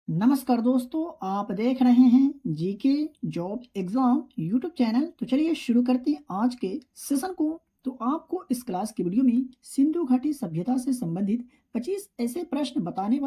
नमस्कार दोस्तों, आप देख रहे हैं GK job exam YouTube channel. तो चलिए शुरू करते हैं आज के सेशन को। तो आपको इस क्लास की वीडियो में सिंधु घाटी सभ्यता से संबंधित 25 ऐसे प्रश्न पढ़ाने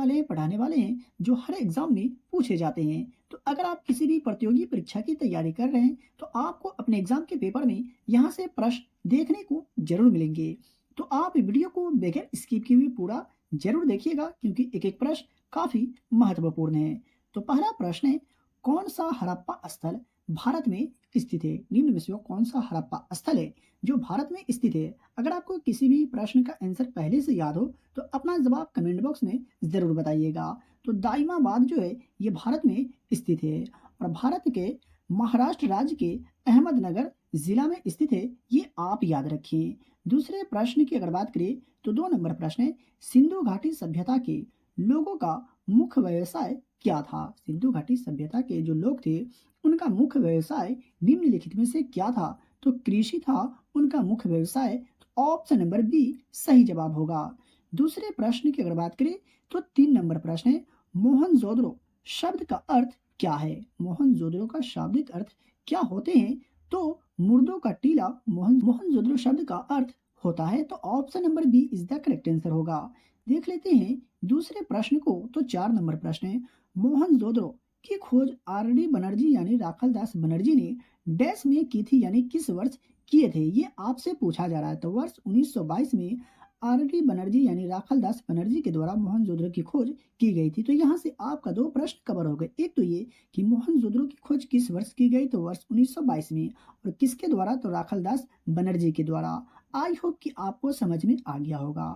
वाले हैं जो हर एग्जाम में पूछे जाते हैं। तो अगर आप किसी भी प्रतियोगी परीक्षा की तैयारी कर रहे हैं तो आपको अपने एग्जाम के पेपर में यहाँ से प्रश्न देखने को जरूर मिलेंगे। तो आप वीडियो को बगैर स्किप किए हुए पूरा जरूर देखिएगा, क्योंकि एक एक प्रश्न काफी महत्वपूर्ण है। तो पहला प्रश्न है, कौन सा हड़प्पा स्थल भारत में स्थित है? निम्न में से कौन सा हड़प्पा स्थल है जो भारत में स्थित है? अगर आपको किसी भी प्रश्न का आंसर पहले से याद हो तो अपना जवाब कमेंट बॉक्स में जरूर बताइएगा। तो दाइमाबाद जो है ये भारत में स्थित है और भारत के महाराष्ट्र राज्य के अहमदनगर जिला में स्थित है, ये आप याद रखिए। दूसरे प्रश्न की अगर बात करें तो 2 नंबर प्रश्न है, सिंधु घाटी सभ्यता के लोगों का मुख्य व्यवसाय क्या था? सिंधु घाटी सभ्यता के जो लोग थे उनका मुख्य व्यवसाय निम्नलिखित में से क्या था? तो कृषि था उनका मुख्य व्यवसाय। तो ऑप्शन नंबर बी सही जवाब होगा। दूसरे प्रश्न की अगर बात करें तो 3 नंबर प्रश्न है, मोहनजोदड़ो शब्द का अर्थ क्या है? मोहनजोदड़ो का शाब्दिक अर्थ क्या होते हैं? तो मुर्दों का टीला मोहनजोदड़ो शब्द का अर्थ होता है। तो option number B is the correct answer होगा। देख लेते हैं दूसरे प्रश्न को। तो 4 नंबर प्रश्न है, मोहनजोदड़ो की खोज आर डी बनर्जी यानी राखालदास बनर्जी ने डैश में की थी, यानी किस वर्ष किए थे? ये आपसे पूछा जा रहा है। तो वर्ष 1922 में आर डी बनर्जी यानी राखालदास बनर्जी के द्वारा मोहनजोदड़ो की खोज की गई थी। तो यहाँ से आपका 2 प्रश्न कवर हो गए। एक तो ये कि मोहनजोदड़ो की खोज किस वर्ष की गई? तो वर्ष 1922 में। और किसके द्वारा? तो राखालदास बनर्जी के द्वारा। आई होप कि आपको समझ में आ गया होगा।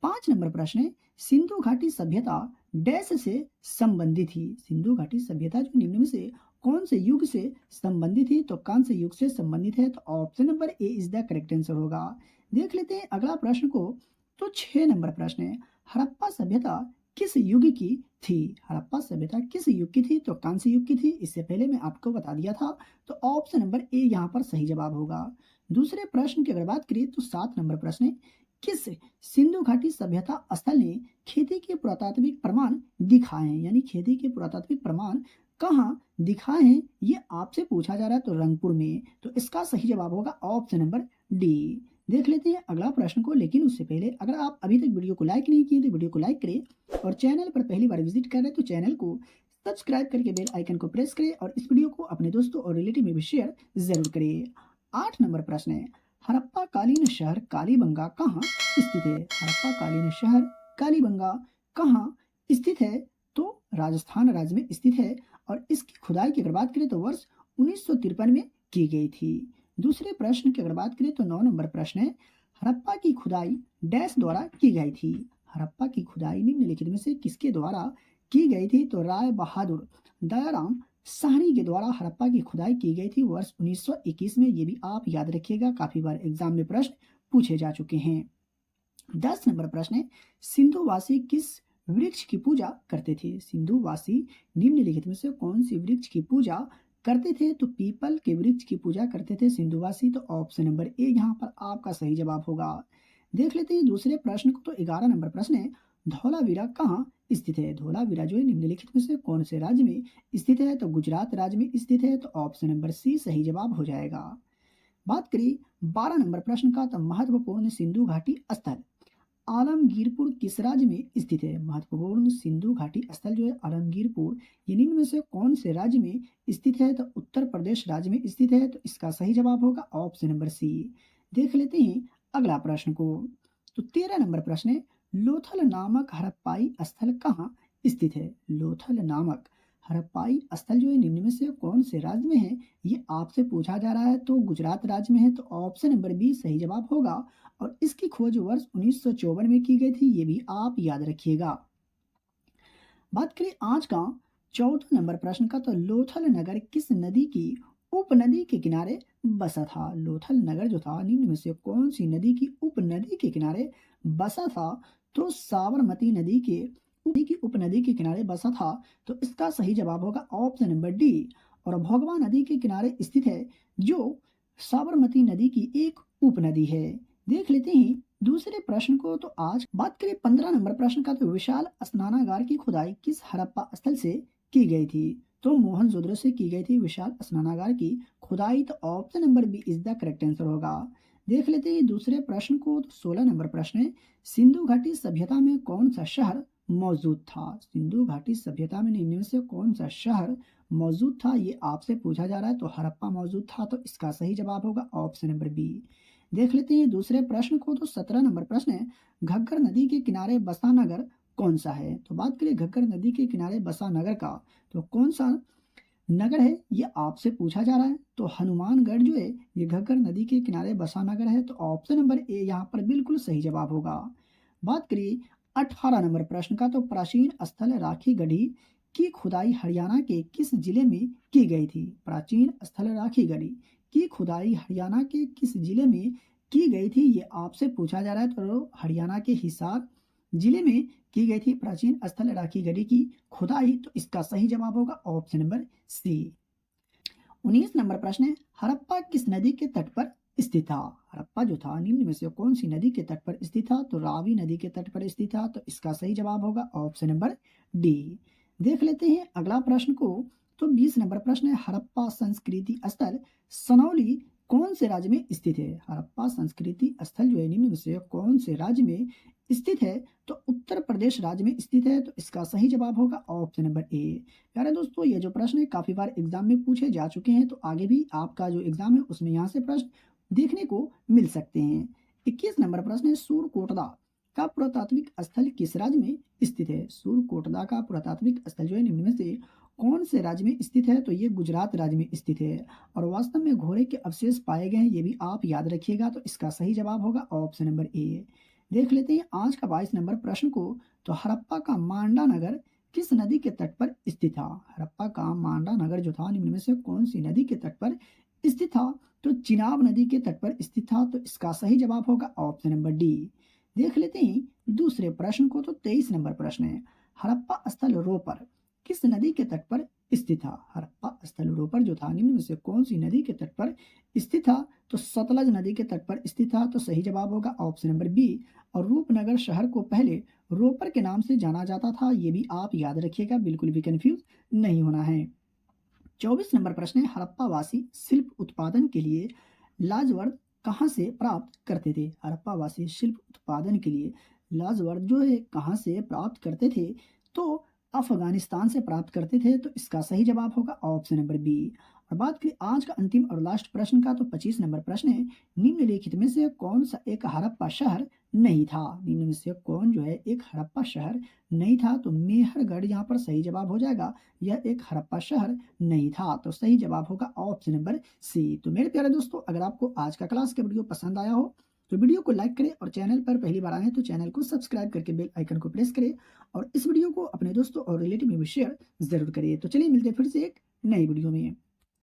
5 नंबर प्रश्न है, सिंधु घाटी सभ्यता डैश से संबंधित थी? सिंधु घाटी सभ्यता जो निम्न में से कौन से युग से संबंधित थी? तो कौन से युग से संबंधित है? तो option number A is the correct answer होगा। देख लेते हैं अगला प्रश्न को। तो 6 नंबर प्रश्न है, हड़प्पा सभ्यता किस युग की थी? हड़प्पा सभ्यता किस युग की थी? तो कौन से युग की थी? इससे पहले मैं आपको बता दिया था। तो ऑप्शन नंबर ए यहाँ पर सही जवाब होगा। दूसरे प्रश्न की अगर बात करें तो 7 नंबर प्रश्न है, किस सिंधु घाटी सभ्यता स्थल ने खेती के पुरातात्विक प्रमाण दिखाए हैं? यानी खेती के पुरातात्विक प्रमाण कहाँ दिखाए हैं, ये आपसे पूछा जा रहा है। तो रंगपुर में। तो इसका सही जवाब होगा ऑप्शन नंबर डी। देख लेते हैं अगला प्रश्न को, लेकिन उससे पहले अगर आप अभी तक वीडियो को लाइक नहीं किए तो वीडियो को लाइक करें और चैनल पर पहली बार विजिट कर रहे हैं तो चैनल को सब्सक्राइब करके बेल आइकन को प्रेस करें और इस वीडियो को अपने दोस्तों और रिलेटिव में भी शेयर जरूर करें। 8 नंबर प्रश्न है, हड़प्पा कालीन शहर कालीबंगा कहाँ स्थित है? हड़प्पा कालीन शहर कालीबंगा कहाँ स्थित है? तो राजस्थान राज्य में स्थित है और इसकी खुदाई की अगर बात करें तो वर्ष 1953 में की गई थी। दूसरे प्रश्न की अगर बात करें तो 9 नंबर प्रश्न है, हड़प्पा की खुदाई डैश द्वारा की गई थी? हड़प्पा की खुदाई निम्नलिखित में से किसके द्वारा की गई थी? तो राय बहादुर दयाराम साहनी के द्वारा हड़प्पा की खुदाई की गई थी वर्ष 1921 में। ये भी आप याद रखिएगा, काफी बार एग्जाम में प्रश्न पूछे जा चुके हैं। 10 नंबर प्रश्न है, सिंधुवासी किस वृक्ष की पूजा करते थे? सिंधुवासी निम्नलिखित में से कौन सी वृक्ष की पूजा करते थे? तो पीपल के वृक्ष की पूजा करते थे सिंधुवासी। तो ऑप्शन नंबर ए यहाँ पर आपका सही जवाब होगा। देख लेते हैं दूसरे प्रश्न को। तो 11 नंबर प्रश्न है, धौलावीरा कहाँ स्थित है? धौलावीरा जो है निम्नलिखित में से कौन से राज्य में स्थित है? तो गुजरात राज्य में स्थित है। तो ऑप्शन नंबर सी सही जवाब हो जाएगा। बात करिए 12 नंबर प्रश्न का, तो महत्वपूर्ण सिंधु घाटी स्थल आलमगीरपुर किस राज्य में स्थित है? महत्वपूर्ण सिंधु घाटी स्थल जो है आलमगीरपुर, ये निम्न में से कौन से राज्य में स्थित है? तो उत्तर प्रदेश राज्य में स्थित है। तो इसका सही जवाब होगा ऑप्शन नंबर सी। देख लेते हैं अगला प्रश्न को। तो 13 नंबर प्रश्न है, लोथल नामक हड़प्पाई स्थल कहाँ स्थित है? लोथल नामक हड़प्पाई स्थल जो है निम्न में से कौन से राज्य में है? ये आपसे पूछा जा रहा है। तो गुजरात राज्य में है। तो ऑप्शन नंबर बी सही जवाब होगा और इसकी खोज वर्ष 1954 में की गई थी। ये भी आप याद रखिएगा। बात करें आज का 14 नंबर प्रश्न का, तो लोथल नगर किस नदी की उपनदी के किनारे बसा था? लोथल नगर जो था निम्न में से कौन सी नदी की उपनदी के किनारे बसा था? तो साबरमती नदी की उपनदी के किनारे बसा था। तो इसका सही जवाब होगा ऑप्शन नंबर डी। और भोगवा नदी के किनारे स्थित है, जो साबरमती नदी की एक उपनदी है। देख लेते हैं दूसरे प्रश्न को तो आज बात करें 15 नंबर प्रश्न का, तो विशाल स्नानागार की खुदाई किस हड़प्पा स्थल से की गई थी? तो मोहनजोदड़ो से की गई थी विशाल स्नानागार की खुदाई। तो option number B is the correct answer होगा। देख लेते हैं दूसरे प्रश्न को, तो 16 नंबर प्रश्न है, सिंधु घाटी सभ्यता में कौन सा शहर मौजूद था? सिंधु घाटी सभ्यता में निम्न में से कौन सा शहर मौजूद था, ये आपसे पूछा जा रहा है। तो हड़प्पा मौजूद था, तो इसका सही जवाब होगा ऑप्शन नंबर बी। देख लेते हैं दूसरे प्रश्न को, तो 17 नंबर प्रश्न है, घग्गर नदी के किनारे बसा नगर कौन सा है? तो बात करें घग्गर नदी के किनारे बसा नगर का, तो कौन सा नगर है ये आपसे पूछा जा रहा है। तो हनुमानगढ़ जो है ये घग्गर नदी के किनारे बसा नगर है। तो ऑप्शन नंबर ए यहाँ पर बिल्कुल सही जवाब होगा। बात करिए 18 नंबर प्रश्न का, तो प्राचीन स्थल राखी गढ़ी की खुदाई हरियाणा के किस जिले में की गई थी? प्राचीन स्थल राखी गढ़ी की खुदाई हरियाणा के किस जिले में की गई थी, ये आपसे पूछा जा रहा है। तो हरियाणा के हिसार जिले में की गई थी प्राचीन स्थल राखी गढ़ी की खुदाई। तो इसका सही जवाब होगा ऑप्शन नंबर सी। 19 नंबर प्रश्न है, हड़प्पा किस नदी के तट पर स्थित था? हड़प्पा जो था निम्न में से कौन सी नदी के तट पर स्थित था? तो रावी नदी के तट पर स्थित था। तो इसका सही जवाब होगा ऑप्शन नंबर डी। देख लेते हैं अगला प्रश्न को, तो 20 नंबर प्रश्न है, हड़प्पा संस्कृति स्थल सनौली कौन से राज्य में स्थित है? हड़प्पा संस्कृति स्थल जो है निम्न में से कौन से राज्य में स्थित है? तो उत्तर प्रदेश राज्य में स्थित है। तो इसका सही जवाब होगा ऑप्शन नंबर ए। प्यारे दोस्तों, ये जो प्रश्न है काफी बार एग्जाम में पूछे जा चुके हैं, तो आगे भी आपका जो एग्जाम है उसमें यहाँ से प्रश्न देखने को मिल सकते हैं। 21 नंबर प्रश्न है, सूरकोटदा का पुरातात्विक स्थल किस राज्य में स्थित है? सूरकोटदा का पुरातात्विक स्थल जो है निम्न में से कौन से राज्य में स्थित है? तो ये गुजरात राज्य में स्थित है और वास्तव में घोड़े के अवशेष पाए गए हैं, ये भी आप याद रखिएगा। तो इसका सही जवाब होगा ऑप्शन नंबर ए। देख लेते हैं आज का 22 नंबर प्रश्न को, तो हड़प्पा का मांडा नगर किस नदी के तट पर स्थित था? हड़प्पा का मांडा नगर जो था निम्न में से कौन सी नदी के तट पर स्थित था? तो चिनाब नदी के तट पर स्थित था। तो इसका सही जवाब होगा ऑप्शन नंबर डी। देख लेते हैं दूसरे प्रश्न को, तो 23 नंबर प्रश्न है, हड़प्पा स्थल रोपर किस नदी के तट पर स्थित था? हड़प्पा स्थल रोपर जो था निम्न में से कौन सी नदी के तट पर स्थित था? तो सतलज नदी के तट पर स्थित था। तो सही जवाब होगा ऑप्शन नंबर बी। और रूपनगर शहर को पहले रोपर के नाम से जाना जाता था, ये भी आप याद रखिएगा, बिल्कुल भी कंफ्यूज नहीं होना है। 24 नंबर प्रश्न है, हड़प्पा वासी शिल्प उत्पादन के लिए लाजवर्द कहाँ से प्राप्त करते थे? हड़प्पा वासी शिल्प उत्पादन के लिए लाजवर्द जो है कहाँ से प्राप्त करते थे? तो अफगानिस्तान से प्राप्त करते थे। तो इसका सही जवाब होगा ऑप्शन नंबर बी। और बात करें आज का अंतिम और लास्ट प्रश्न का, तो 25 नंबर प्रश्न है, निम्नलिखित में से कौन सा एक हड़प्पा शहर नहीं था? निम्न में से कौन जो है एक हड़प्पा शहर नहीं था? तो मेहरगढ़ यहाँ पर सही जवाब हो जाएगा, यह एक हड़प्पा शहर नहीं था। तो सही जवाब होगा ऑप्शन नंबर सी। तो मेरे प्यारे दोस्तों, अगर आपको आज का क्लास का वीडियो पसंद आया हो तो वीडियो को लाइक करें और चैनल पर पहली बार आए हैं तो चैनल को सब्सक्राइब करके बेल आइकन को प्रेस करें और इस वीडियो को अपने दोस्तों और रिलेटिव में भी शेयर जरूर करिए। तो चलिए मिलते हैं फिर से एक नई वीडियो में।